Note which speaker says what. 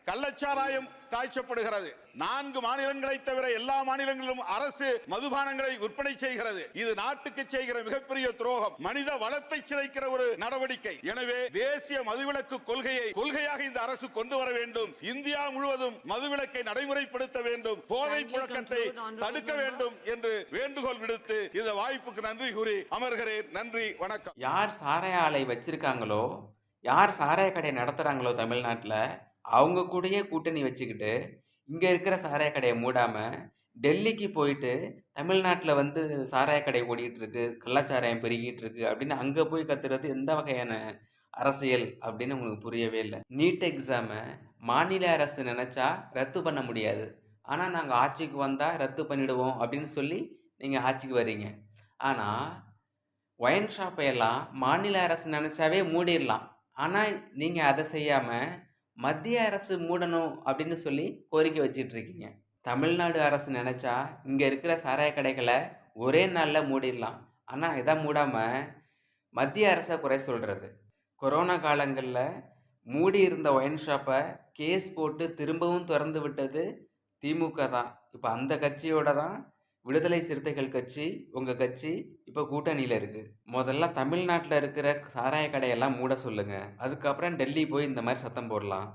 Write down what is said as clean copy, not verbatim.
Speaker 1: கள்ளச்சாராயம் காய்ச்சப்படுகிறது. 4 மாநிலங்களை தவிர எல்லா மாநிலங்களிலும் அரசு மதுபானங்களை விற்பனை செய்கிறது. இது நாட்டுக்கு செய்கிற மிகப்பெரிய துரோகம், மனித வளத்தை சிதைக்கிற ஒரு நடவடிக்கை. எனவே தேசிய மதுவிலக்கு கொள்கையாக இந்த அரசு கொண்டு வர வேண்டும். இந்தியா முழுவதும் மதுவிலக்கை நடைமுறைப்படுத்த வேண்டும். போதை புழக்கத்தை தடுக்க வேண்டும் என்று வேண்டுகோள் விடுத்து இந்த வாய்ப்புக்கு நன்றி கூறி அமர்கிறேன். நன்றி, வணக்கம்.
Speaker 2: யார் சாராய ஆலை வச்சிருக்காங்களோ, யார் சாராய கடை நடத்துறாங்களோ தமிழ்நாட்டில், அவங்க கூடயே கூட்டணி வச்சுக்கிட்டு இங்கே இருக்கிற சாராய கடையை மூடாமல் டெல்லிக்கு போயிட்டு தமிழ்நாட்டில் வந்து சாராய கடை ஓடிட்டு இருக்கு, கள்ளச்சாராயம் பெருகிட்டு இருக்கு அப்படின்னு அங்கே போய் கத்துறது எந்த வகையான அரசியல் அப்படின்னு உங்களுக்கு புரியவே இல்லை. நீட் எக்ஸாமை மாநில அரசு நினச்சா ரத்து பண்ண முடியாது, ஆனால் நாங்கள் ஆட்சிக்கு வந்தால் ரத்து பண்ணிடுவோம் அப்படின்னு சொல்லி நீங்கள் ஆட்சிக்கு வர்றீங்க. ஆனால் ஒயின் ஷாப்பையெல்லாம் மாநில அரசு நினச்சாவே மூடிடலாம். ஆனால் நீங்கள் அதை செய்யாமல் மத்திய அரசு மூடணும் அப்படின்னு சொல்லி கோரிக்கை வச்சிட்ருக்கீங்க. தமிழ்நாடு அரசு நினச்சா இங்கே இருக்கிற சாராய கடைகளை ஒரே நாளில் மூடிடலாம். ஆனால் இதை மூடாமல் மத்திய அரசை குறை சொல்கிறது. கொரோனா காலங்களில் மூடி இருந்த ஒயின் ஷாப்பை கேஸ் போட்டு திரும்பவும் திறந்து விட்டது திமுக தான். இப்போ அந்த கட்சியோட தான் விடுதலை சிறுத்தைகள் கட்சி, உங்கள் கட்சி இப்போ கூட்டணியில் இருக்குது. முதல்ல தமிழ்நாட்டில் இருக்கிற சாராய கடையெல்லாம் மூட சொல்லுங்கள், அதுக்கப்புறம் டெல்லி போய் இந்த மாதிரி சத்தம் போடலாம்.